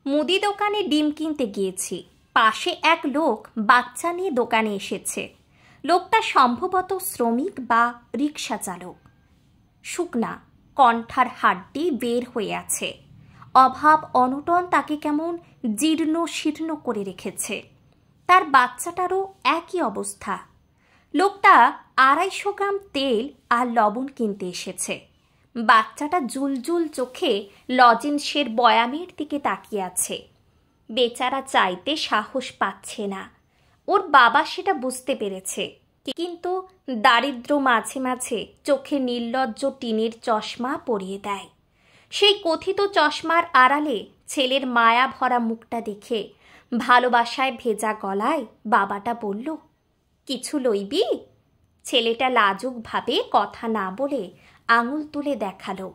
মুদি দোকানে ডিম কিনতে গিয়েছি। পাশে এক লোক বাচ্চা নিয়ে দোকানে এসেছে। লোকটা সম্ভবত শ্রমিক বা রিক্সা চালক। শুকনা, কণ্ঠার হাড্ডি বের হয়ে আছে। অভাব অনটন তাকে কেমন জীর্ণ শীর্ণ করে রেখেছে। তার বাচ্চাটারও একই অবস্থা। লোকটা 250 গ্রাম তেল আর লবণ কিনতে এসেছে। বাচ্চাটা জুলজুল চোখে লজেন্সের বয়ামের দিকে তাকিয়ে আছে। বেচারা চাইতে সাহস পাচ্ছে না। ওর বাবা সেটা বুঝতে পেরেছে, কিন্তু দারিদ্র মাঝে মাঝে চোখে নির্লজ্জ টিনের চশমা পরিয়ে দেয়। সেই কথিত চশমার আড়ালে ছেলের মায়া ভরা মুখটা দেখে ভালোবাসায় ভেজা গলায় বাবাটা বলল, কিছু লইবি? ছেলেটা লাজুকভাবে কথা না বলে আঙুল তুলে দেখালো।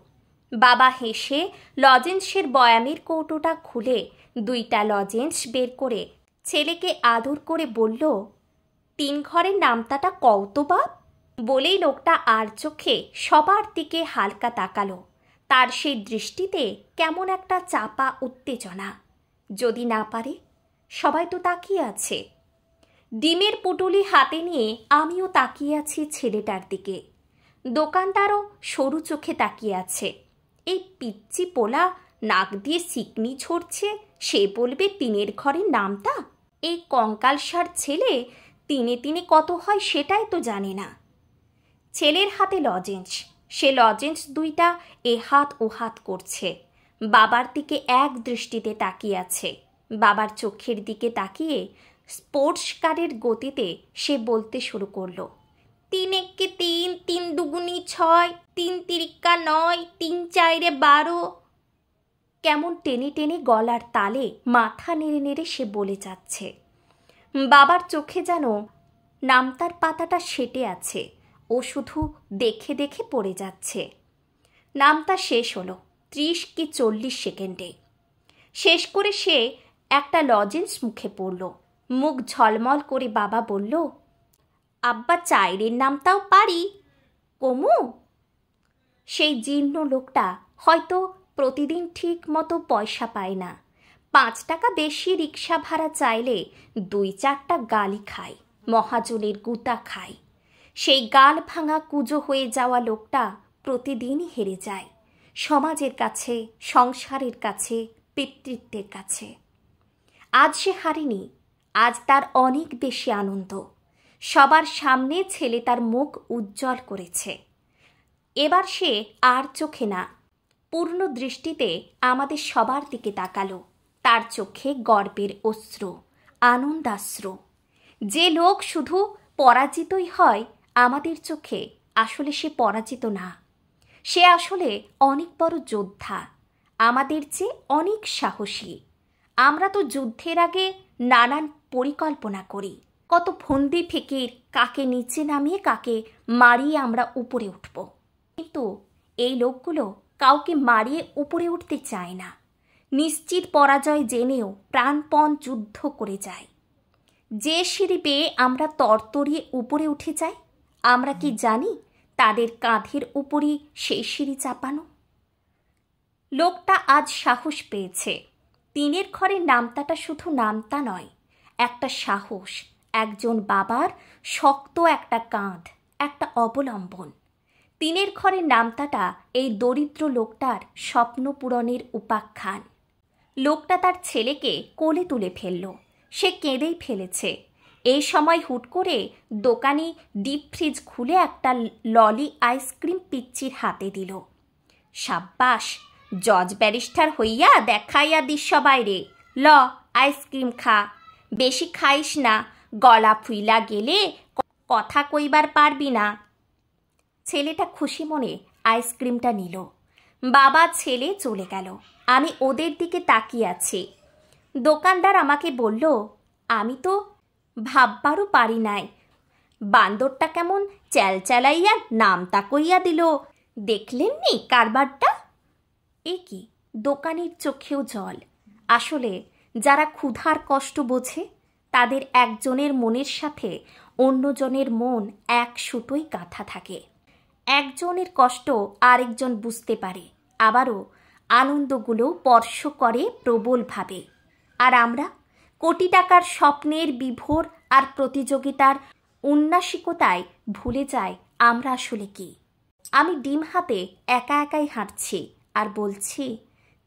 বাবা হেসে লজেন্সের বয়ামের কৌটোটা খুলে 2টা লজেন্স বের করে ছেলেকে আদর করে বলল, 3 ঘরের নামতাটা কত বাপ? বলেই লোকটা আর চোখে সবার দিকে হালকা তাকালো। তার সেই দৃষ্টিতে কেমন একটা চাপা উত্তেজনা। যদি না পারে? সবাই তো তাকিয়ে আছে। ডিমের পুটুলি হাতে নিয়ে আমিও তাকিয়ে আছি ছেলেটার দিকে। দোকানদারও সরু চোখে তাকিয়ে আছে। এই পিচ্চি পোলা নাক দিয়ে সিকনি ঝরছে, সে বলবে 3 ঘরের নামটা? এই কঙ্কালসার ছেলে 3 কত হয় সেটাই তো জানে না। ছেলের হাতে লজেন্স, সে লজেন্স 2টা এ হাত ও হাত করছে। বাবার দিকে এক দৃষ্টিতে তাকিয়ে আছে। বাবার চোখের দিকে তাকিয়ে স্পোর্টস কারের গতিতে সে বলতে শুরু করলো, 3 একে 3, 3 দুগুনি 6, 3 তিরিকা 9, 3 চাইরে 12। কেমন টেনে টেনে গলার তালে মাথা নেড়ে নেড়ে সে বলে যাচ্ছে। বাবার চোখে যেন নামতার পাতাটা সেটে আছে। ও শুধু দেখে দেখে পড়ে যাচ্ছে। নামতা শেষ হলো 30 কি 40 সেকেন্ডে। শেষ করে সে একটা লজেন্স মুখে পড়ল। মুখ ঝলমল করে বাবা বলল, আব্বা চাইরের নামটাও পারি কমু? সেই জীর্ণ লোকটা হয়তো প্রতিদিন ঠিক মতো পয়সা পায় না। 5 টাকা বেশি রিক্সা ভাড়া চাইলে 2-4টা গালি খায়, মহাজনের গুতা খায়। সেই গাল ভাঙা কুজো হয়ে যাওয়া লোকটা প্রতিদিনই হেরে যায় সমাজের কাছে, সংসারের কাছে, পিতৃত্বের কাছে। আজ সে হারেনি, আজ তার অনেক বেশি আনন্দ। সবার সামনে ছেলে তার মুখ উজ্জ্বল করেছে। এবার সে আর চোখে না, পূর্ণ দৃষ্টিতে আমাদের সবার দিকে তাকালো। তার চোখে গর্বের অশ্রু, আনন্দাশ্রু। যে লোক শুধু পরাজিতই হয় আমাদের চোখে, আসলে সে পরাজিত না। সে আসলে অনেক বড় যোদ্ধা, আমাদের চেয়ে অনেক সাহসী। আমরা তো যুদ্ধের আগে নানান পরিকল্পনা করি, কত ফন্দি ফিকির, কাকে নিচে নামিয়ে কাকে মারিয়ে আমরা উপরে উঠব। কিন্তু এই লোকগুলো কাউকে মারিয়ে উপরে উঠতে চায় না। নিশ্চিত পরাজয় জেনেও প্রাণপণ যুদ্ধ করে যায়। যে সিঁড়ি পেয়ে আমরা তরতরিয়ে উপরে উঠে যাই, আমরা কি জানি তাদের কাঁধের উপরই সেই সিঁড়ি চাপানো? লোকটা আজ সাহস পেয়েছে। 3 ঘরের নামতাটা শুধু নামতা নয়, একটা সাহস, একজন বাবার শক্ত একটা কাঁধ, একটা অবলম্বন। 3 ঘরের নামতাটা এই দরিদ্র লোকটার স্বপ্ন পূরণের উপাখ্যান। লোকটা তার ছেলেকে কোলে তুলে ফেলল। সে কেঁদেই ফেলেছে। এই সময় হুট করে দোকানি ডিপ ফ্রিজ খুলে একটা ললি আইসক্রিম পিচ্চির হাতে দিল। সাব্বাস, জজ ব্যারিস্টার হইয়া দেখাইয়া দিস সবাই রে। ল, আইসক্রিম খা, বেশি খাইস না, গলা ফুইলা গেলে কথা কইবার পারবি না। ছেলেটা খুশি মনে আইসক্রিমটা নিল। বাবা ছেলে চলে গেল। আমি ওদের দিকে তাকিয়ে আছি। দোকানদার আমাকে বলল, আমি তো ভাববারও পারি নাই, বান্দরটা কেমন চ্যালচ্যালাইয়া নামতা কইয়া দিল। দেখলেননি কারবারটা? এ কি, দোকানির চোখেও জল। আসলে যারা ক্ষুধার কষ্ট বোঝে, তাদের একজনের মনের সাথে অন্যজনের মন এক সুতোয় গাঁথা থাকে। একজনের কষ্ট আরেকজন বুঝতে পারে, আবারও আনন্দগুলো স্পর্শ করে প্রবলভাবে। আর আমরা কোটি টাকার স্বপ্নের বিভোর আর প্রতিযোগিতার উন্নাসিকতায় ভুলে যাই আমরা আসলে কি। আমি ডিম হাতে একা একাই হাঁটছি আর বলছি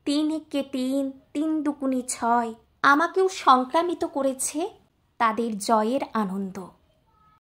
3 একে 3, 3 দুগুণে 6। আমাকেও সংক্রামিত করেছে তাদের জয়ের আনন্দ।